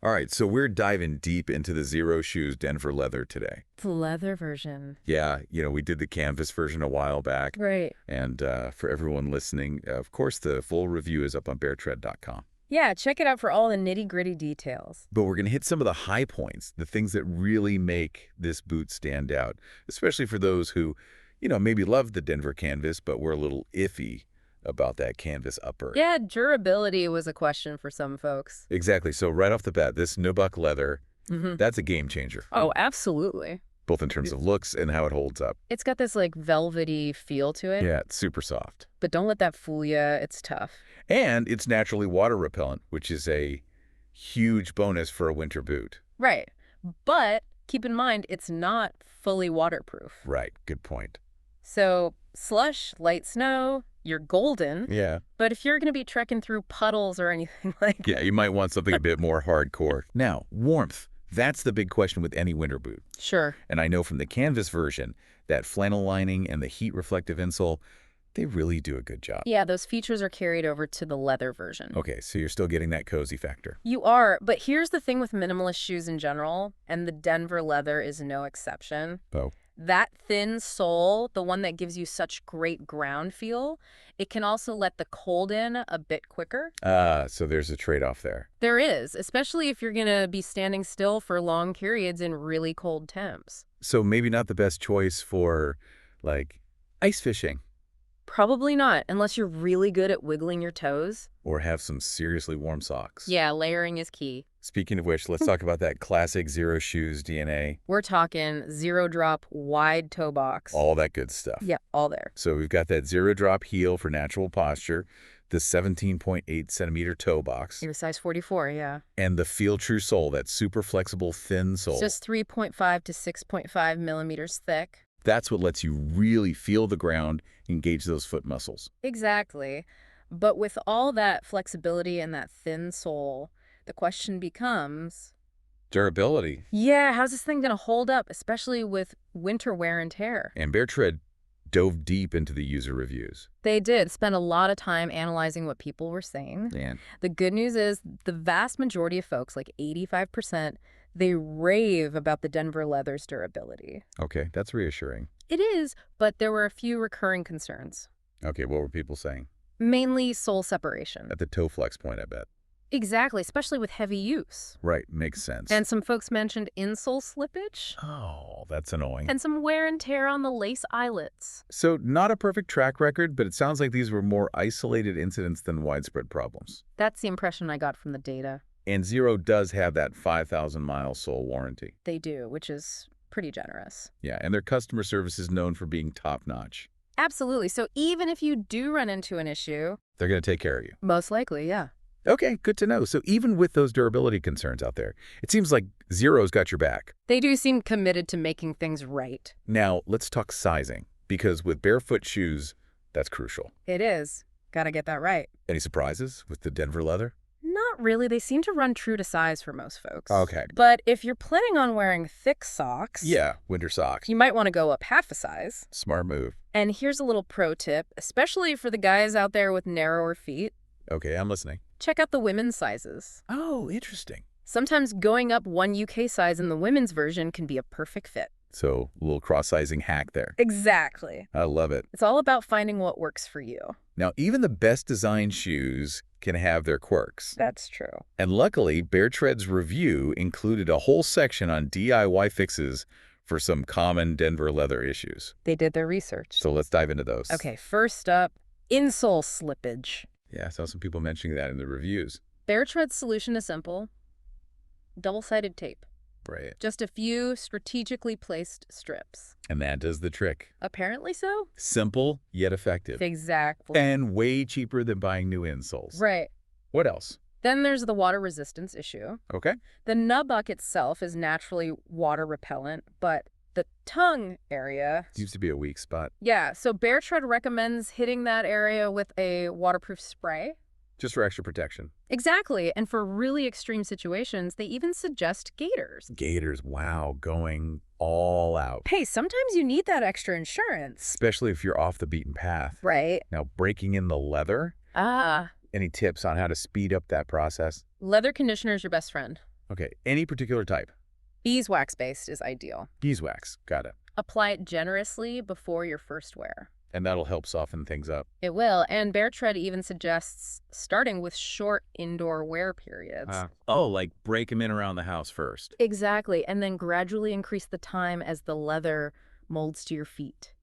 All right, so we're diving deep into the Xero Shoes Denver Leather today. The leather version. Yeah, we did the canvas version a while back. Right. And for everyone listening, of course, the full review is up on BareTread.com. Yeah, check it out for all the nitty-gritty details. But we're going to hit some of the high points, the things that really make this boot stand out, especially for those who, maybe love the Denver canvas, but were a little iffy about that canvas upper. Yeah, durability was a question for some folks. Exactly. So right off the bat, this nubuck leather, Mm-hmm. that's a game changer. Oh, absolutely. Both in terms of looks and how it holds up. It's got this, like, velvety feel to it. Yeah, it's super soft. But don't let that fool you. It's tough. And it's naturally water repellent, which is a huge bonus for a winter boot. Right. But keep in mind, it's not fully waterproof. Right, good point. So slush, light snow, you're golden. Yeah. But if you're going to be trekking through puddles or anything like Yeah, you might want something a bit more hardcore. Now, warmth. That's the big question with any winter boot. Sure. And I know from the canvas version, that flannel lining and the heat-reflective insole, they really do a good job. Yeah, those features are carried over to the leather version. Okay, so you're still getting that cozy factor. You are, but here's the thing with minimalist shoes in general, and the Denver leather is no exception. Oh. That thin sole, the one that gives you such great ground feel, it can also let the cold in a bit quicker. So there's a trade-off there. There is, especially if you're going to be standing still for long periods in really cold temps. So maybe not the best choice for, like, ice fishing. Probably not, unless you're really good at wiggling your toes. Or have some seriously warm socks. Yeah, layering is key. Speaking of which, let's talk about that classic Xero Shoes DNA. We're talking zero drop, wide toe box. All that good stuff. Yeah, all there. So we've got that zero drop heel for natural posture, the 17.8 centimeter toe box, You're size 44, yeah. and the Feel True sole, that super flexible thin sole. It's just 3.5 to 6.5 millimeters thick. That's what lets you really feel the ground, engage those foot muscles. Exactly. But with all that flexibility and that thin sole, the question becomes, Durability. yeah, how's this thing going to hold up, especially with winter wear and tear? And BareTread dove deep into the user reviews. They did spend a lot of time analyzing what people were saying. And The good news is the vast majority of folks, like 85%, they rave about the Denver leather's durability. okay, that's reassuring. It is, but there were a few recurring concerns. Okay, what were people saying? Mainly sole separation. At the toe flex point, I bet. Exactly, especially with heavy use. Right, makes sense. And some folks mentioned insole slippage oh, that's annoying. and some wear and tear on the lace eyelets. So not a perfect track record, but it sounds like these were more isolated incidents than widespread problems. That's the impression I got from the data. And Xero does have that 5,000-mile sole warranty. They do, which is pretty generous. Yeah, and their customer service is known for being top-notch. Absolutely. So even if you do run into an issue, They're going to take care of you. most likely, yeah. Okay, good to know. So even with those durability concerns out there, it seems like Xero's got your back. They do seem committed to making things right. Now, let's talk sizing, because with barefoot shoes, that's crucial. It is. Gotta get that right. Any surprises with the Denver leather? Not really. They seem to run true to size for most folks. Okay. But if you're planning on wearing thick socks, Yeah, winter socks. you might want to go up half a size. Smart move. And here's a little pro tip, especially for the guys out there with narrower feet. Okay, I'm listening. Check out the women's sizes. Oh, interesting. Sometimes going up one UK size in the women's version can be a perfect fit. So, a little cross-sizing hack there. Exactly. I love it. It's all about finding what works for you. Now, even the best designed shoes can have their quirks. That's true. And luckily, BareTread's review included a whole section on DIY fixes for some common Denver leather issues. They did their research. So let's dive into those. Okay, first up, insole slippage. Yeah, I saw some people mentioning that in the reviews. BareTread's solution is simple. Double-sided tape. Right. Just a few strategically placed strips. And that does the trick. Apparently so. Simple, yet effective. Exactly. And way cheaper than buying new insoles. Right. What else? Then there's the water resistance issue. Okay. The nubuck itself is naturally water repellent, but the tongue area... Seems to be a weak spot. Yeah, so BareTread recommends hitting that area with a waterproof spray. Just for extra protection. Exactly, and for really extreme situations, they even suggest gaiters. Gaiters, wow, going all out. Hey, sometimes you need that extra insurance. Especially if you're off the beaten path. Right. Now, breaking in the leather, Ah, any tips on how to speed up that process? leather conditioner is your best friend. Okay, any particular type? Beeswax-based is ideal. Beeswax, got it. Apply it generously before your first wear. And that'll help soften things up. It will, and BareTread even suggests starting with short indoor wear periods. Oh, like break them in around the house first. Exactly, and then gradually increase the time as the leather molds to your feet.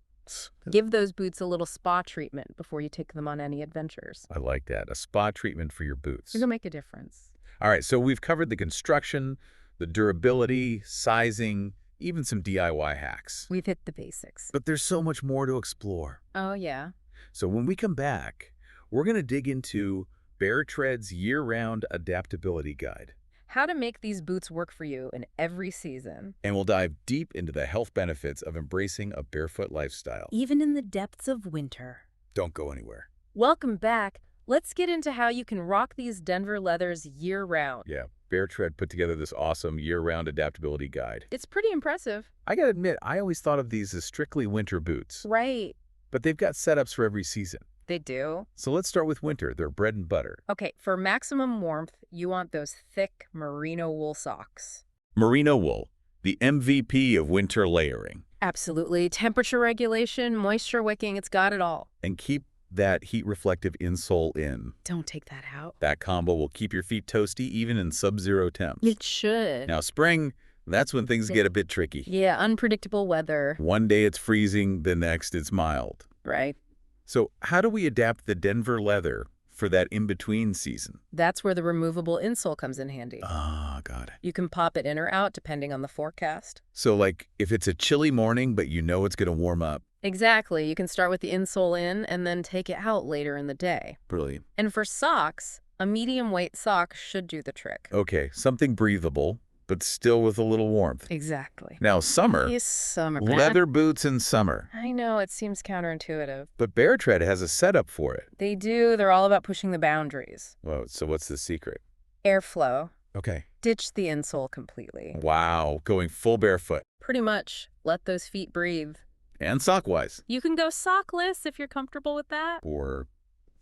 Give those boots a little spa treatment before you take them on any adventures. I like that. A spa treatment for your boots. It'll make a difference. All right, so we've covered the construction, the durability, sizing, even some DIY hacks. We've hit the basics. But there's so much more to explore. Oh, yeah. So when we come back, we're going to dig into BareTread's year-round adaptability guide. How to make these boots work for you in every season. And we'll dive deep into the health benefits of embracing a barefoot lifestyle. Even in the depths of winter. Don't go anywhere. Welcome back. Let's get into how you can rock these Denver leathers year-round. Yeah, BareTread put together this awesome year-round adaptability guide. It's pretty impressive. I gotta admit, I always thought of these as strictly winter boots. Right. But they've got setups for every season. They do. So let's start with winter, their bread and butter. Okay, for maximum warmth, you want those thick merino wool socks. Merino wool, the MVP of winter layering. Absolutely. Temperature regulation, moisture wicking, it's got it all. And keep that heat-reflective insole in. Don't take that out. That combo will keep your feet toasty even in sub-zero temps. It should. Now spring, that's when things get a bit tricky. Yeah, unpredictable weather. One day it's freezing, the next it's mild. Right. So how do we adapt the Denver leather for that in-between season? That's where the removable insole comes in handy. Ah, got it. You can pop it in or out depending on the forecast. So like if it's a chilly morning but you know it's going to warm up. Exactly. You can start with the insole in and then take it out later in the day. Brilliant. And for socks, a medium weight sock should do the trick. Okay, something breathable, but still with a little warmth. Exactly. Now summer, Yes, summer. leather boots in summer. I know, it seems counterintuitive. But BareTread has a setup for it. They do. They're all about pushing the boundaries. Whoa, so what's the secret? Airflow. Okay. Ditch the insole completely. Wow, going full barefoot. Pretty much. Let those feet breathe. And sock-wise. You can go sockless if you're comfortable with that. Or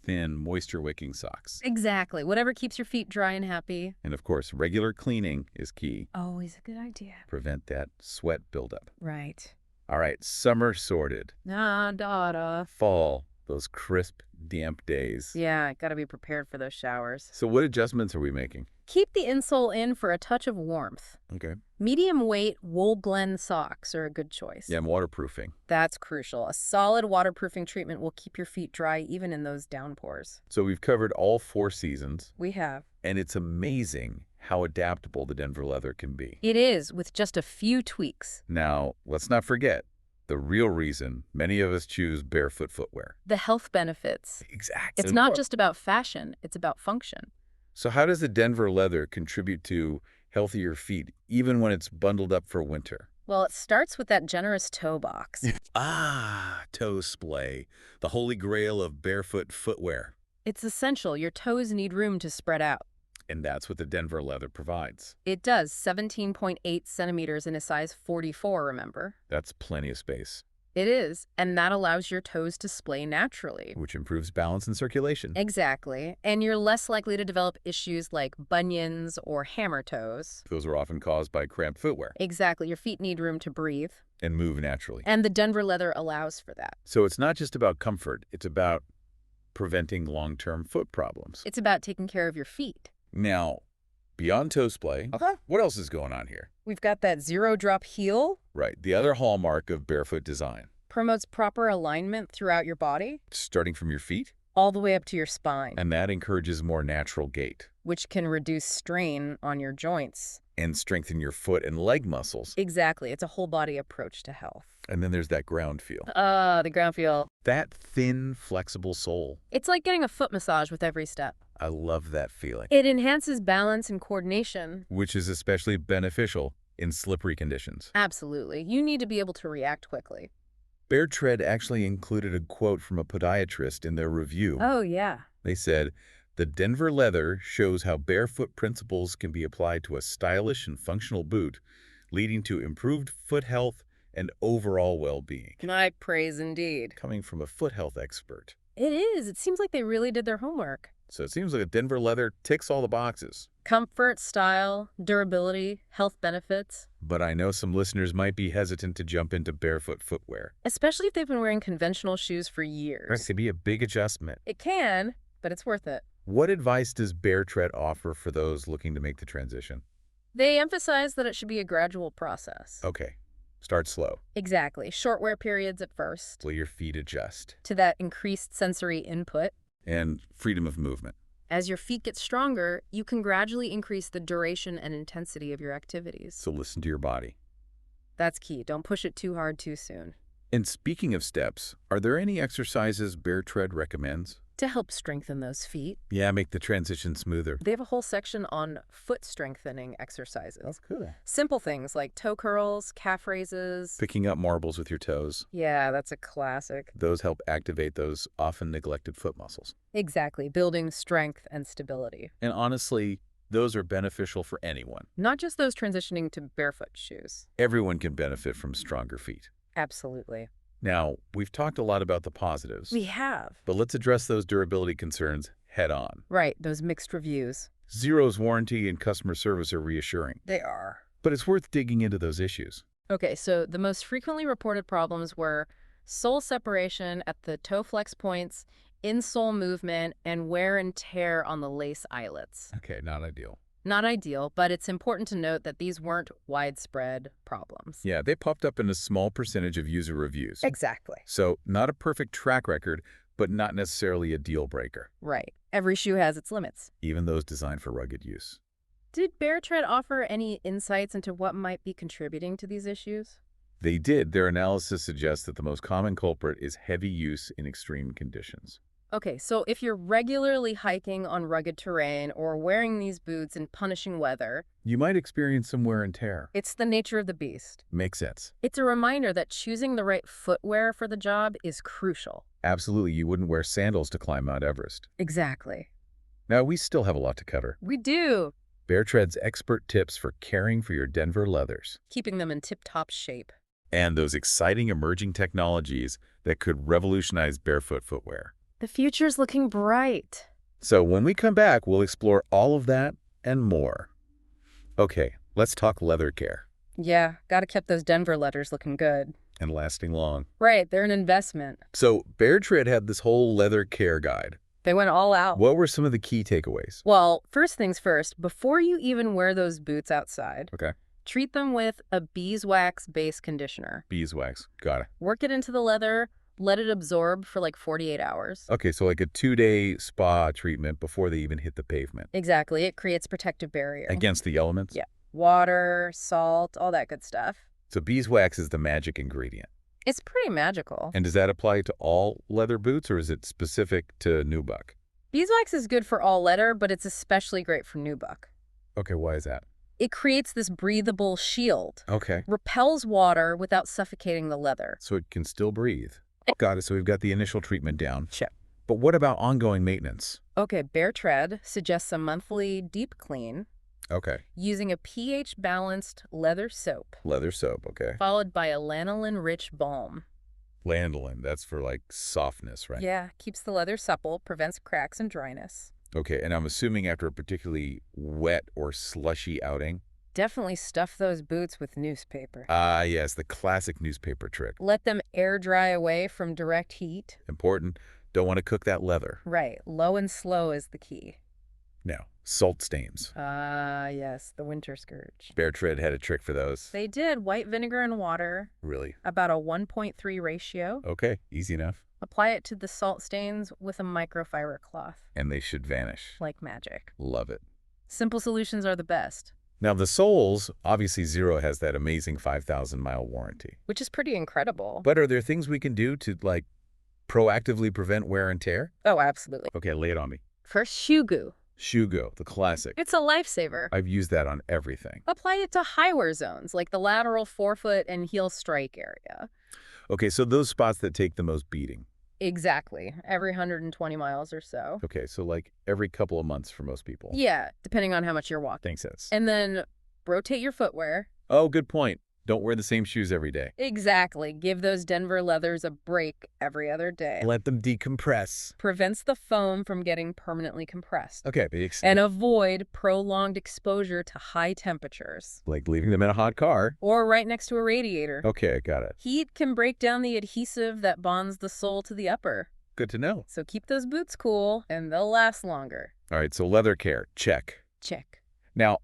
thin, moisture-wicking socks. Exactly. Whatever keeps your feet dry and happy. And of course, regular cleaning is key. Always a good idea. Prevent that sweat buildup. Right. All right, summer sorted. Nah, dada. Fall, those crisp, damp days. Yeah, gotta be prepared for those showers. So what adjustments are we making? Keep the insole in for a touch of warmth. Okay. Medium weight wool blend socks are a good choice. Yeah, I'm waterproofing. That's crucial. A solid waterproofing treatment will keep your feet dry even in those downpours. So we've covered all 4 seasons, We have. and it's amazing how adaptable the Denver leather can be. It is, with just a few tweaks. Now, let's not forget the real reason many of us choose barefoot footwear. The health benefits. Exactly. It's not just about fashion, it's about function. So how does the Denver leather contribute to healthier feet, even when it's bundled up for winter? Well, it starts with that generous toe box. Toe splay, the holy grail of barefoot footwear. It's essential. Your toes need room to spread out. And that's what the Denver leather provides. It does. 17.8 centimeters in a size 44, remember? That's plenty of space, It is, and that allows your toes to splay naturally. which improves balance and circulation. Exactly. And you're less likely to develop issues like bunions or hammer toes. Those are often caused by cramped footwear Exactly. Your feet need room to breathe. and move naturally. And the Denver leather allows for that. So it's not just about comfort, it's about preventing long-term foot problems. It's about taking care of your feet. Now, beyond toe splay, what else is going on here? We've got that zero drop heel. Right, the other hallmark of barefoot design. Promotes proper alignment throughout your body, Starting from your feet, all the way up to your spine, and that encourages more natural gait which can reduce strain on your joints. and strengthen your foot and leg muscles. Exactly. It's a whole body approach to health. And then there's that ground feel. The ground feel. That thin, flexible sole. It's like getting a foot massage with every step. I love that feeling, It enhances balance and coordination. which is especially beneficial in slippery conditions. Absolutely. You need to be able to react quickly. BareTread actually included a quote from a podiatrist in their review. Oh, yeah. They said, "The Denver leather shows how barefoot principles can be applied to a stylish and functional boot, leading to improved foot health and overall well-being." I praise indeed. Coming from a foot health expert. It is. It seems like they really did their homework. So it seems like a Denver leather ticks all the boxes. Comfort, style, durability, health benefits. But I know some listeners might be hesitant to jump into barefoot footwear. Especially if they've been wearing conventional shoes for Right, years. it could be a big adjustment. It can, but it's worth it. What advice does BareTread offer for those looking to make the transition? They emphasize that it should be a gradual process. Okay, start slow. Exactly. Short wear periods at first. Let your feet adjust. To that increased sensory input. And freedom of movement. As your feet get stronger, you can gradually increase the duration and intensity of your activities. So listen to your body. That's key. Don't push it too hard too soon. And speaking of steps, are there any exercises BareTread recommends? To help strengthen those feet, Yeah, make the transition smoother. they have a whole section on foot strengthening exercises. cool. Simple things like toe curls, calf raises. Picking up marbles with your toes. Yeah, that's a classic. Those help activate those often neglected foot muscles. Exactly, building strength and stability. And honestly, those are beneficial for anyone. Not just those transitioning to barefoot shoes. Everyone can benefit from stronger feet. Absolutely. Now, we've talked a lot about the positives, We have. but let's address those durability concerns head on. Right, those mixed reviews. Xero's warranty and customer service are reassuring, They are. but it's worth digging into those issues. Okay, so the most frequently reported problems were sole separation at the toe flex points, insole movement, and wear and tear on the lace eyelets. Okay, not ideal. Not ideal, but it's important to note that these weren't widespread problems. Yeah, they popped up in a small percentage of user reviews. Exactly. So, not a perfect track record, but not necessarily a deal breaker, Right. Every shoe has its limits. even those designed for rugged use. Did BareTread offer any insights into what might be contributing to these issues? They did. Their analysis suggests that the most common culprit is heavy use in extreme conditions. Okay, so if you're regularly hiking on rugged terrain or wearing these boots in punishing weather, You might experience some wear and tear. it's the nature of the beast. Makes sense. It's a reminder that choosing the right footwear for the job is crucial. Absolutely, you wouldn't wear sandals to climb Mount Everest. Exactly. Now, we still have a lot to cover. We do. BareTread's expert tips for caring for your Denver leathers. Keeping them in tip-top shape. And those exciting emerging technologies that could revolutionize barefoot footwear. The future's looking bright. So when we come back, we'll explore all of that and more. Okay, let's talk leather care. Yeah, gotta keep those Denver leathers looking good. And lasting long. Right, they're an investment. So BareTread had this whole leather care guide. They went all out. What were some of the key takeaways? Well, first things first, before you even wear those boots outside, Okay. treat them with a beeswax base conditioner. Beeswax. Got it. Work it into the leather, let it absorb for like 48 hours. Okay, so like a 2-day spa treatment before they even hit the pavement. Exactly, it creates protective barrier. Against the elements? Yeah. Water, salt, all that good stuff. So beeswax is the magic ingredient. It's pretty magical. And does that apply to all leather boots, or is it specific to nubuck? Beeswax is good for all leather, but it's especially great for nubuck. Okay, why is that? It creates this breathable shield, Okay, repels water without suffocating the leather. so it can still breathe. Got it, so we've got the initial treatment down. Check. But what about ongoing maintenance? Okay, BareTread suggests a monthly deep clean Okay, using a pH-balanced leather soap, leather soap, okay. followed by a lanolin-rich balm. Lanolin, that's for like softness, right? Yeah, keeps the leather supple, prevents cracks and dryness. Okay, and I'm assuming after a particularly wet or slushy outing? Definitely stuff those boots with newspaper. Ah, yes, the classic newspaper trick. Let them air dry away from direct heat. Important. Don't want to cook that leather. Right, low and slow is the key. Now, salt stains. Ah, yes, the winter scourge. BareTread had a trick for those. They did white vinegar and water, Really? about a 1.3 ratio. Okay, easy enough. Apply it to the salt stains with a microfiber cloth, And they should vanish. like magic. Love it. Simple solutions are the best, Now, the soles, obviously Xero has that amazing 5,000-mile warranty. which is pretty incredible. But are there things we can do to, like, proactively prevent wear and tear? Oh, absolutely. Okay, lay it on me. First, shoe goo. Shoe Go, the classic. It's a lifesaver. I've used that on everything. Apply it to high-wear zones, like the lateral forefoot and heel strike area. Okay, so those spots that take the most beating. Exactly. Every 120 miles or so. Okay, so like every couple of months for most people. Yeah, depending on how much you're walking. Makes sense. And then rotate your footwear. Oh, good point. Don't wear the same shoes every day. Exactly. Give those Denver leathers a break every other day. Let them decompress. Prevents the foam from getting permanently compressed. Okay, And avoid prolonged exposure to high temperatures. like leaving them in a hot car. Or right next to a radiator. Okay, got it. Heat can break down the adhesive that bonds the sole to the upper. Good to know. So keep those boots cool, and they'll last longer. All right, so leather care, check. Check. Now,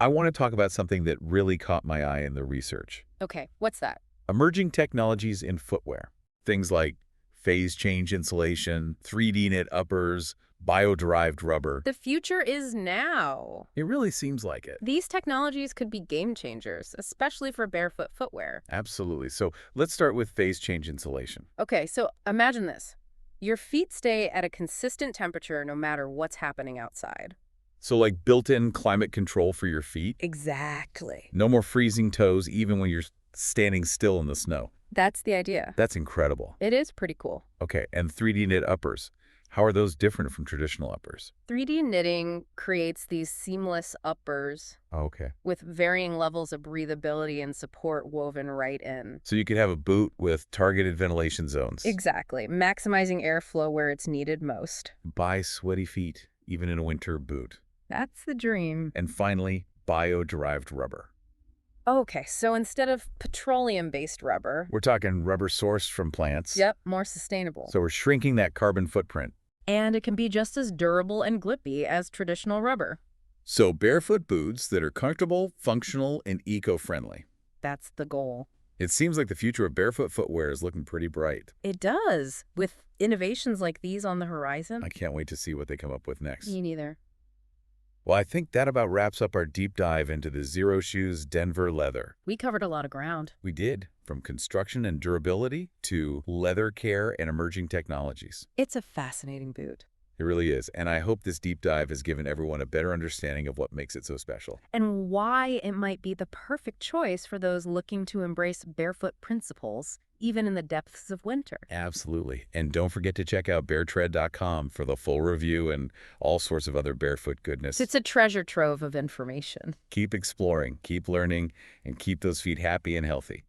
I want to talk about something that really caught my eye in the research. Okay, what's that? Emerging technologies in footwear. Things like phase change insulation, 3D knit uppers, bio-derived rubber. The future is now. It really seems like it. These technologies could be game changers, especially for barefoot footwear. Absolutely. So let's start with phase change insulation. Okay, so imagine this. Your feet stay at a consistent temperature no matter what's happening outside. So like built-in climate control for your feet. Exactly. No more freezing toes even when you're standing still in the snow. That's the idea. That's incredible. It is pretty cool. Okay, and 3D knit uppers. How are those different from traditional uppers? 3D knitting creates these seamless uppers Oh, okay. with varying levels of breathability and support woven right in. So you could have a boot with targeted ventilation zones. Exactly. Maximizing airflow where it's needed most. Buy sweaty feet, even in a winter boot. That's the dream. And finally, bio-derived rubber. Okay, so instead of petroleum-based rubber, We're talking rubber sourced from plants. yep, more sustainable. So we're shrinking that carbon footprint. And it can be just as durable and grippy as traditional rubber. So barefoot boots that are comfortable, functional, and eco-friendly. That's the goal. It seems like the future of barefoot footwear is looking pretty bright. It does. With innovations like these on the horizon. I can't wait to see what they come up with next. Me neither. Well, I think that about wraps up our deep dive into the Xero Shoes Denver Leather. We covered a lot of ground. We did, from construction and durability to leather care and emerging technologies. It's a fascinating boot. It really is, and I hope this deep dive has given everyone a better understanding of what makes it so special. And why it might be the perfect choice for those looking to embrace barefoot principles, even in the depths of winter. Absolutely. And don't forget to check out BareTread.com for the full review and all sorts of other barefoot goodness. It's a treasure trove of information. Keep exploring, keep learning, and keep those feet happy and healthy.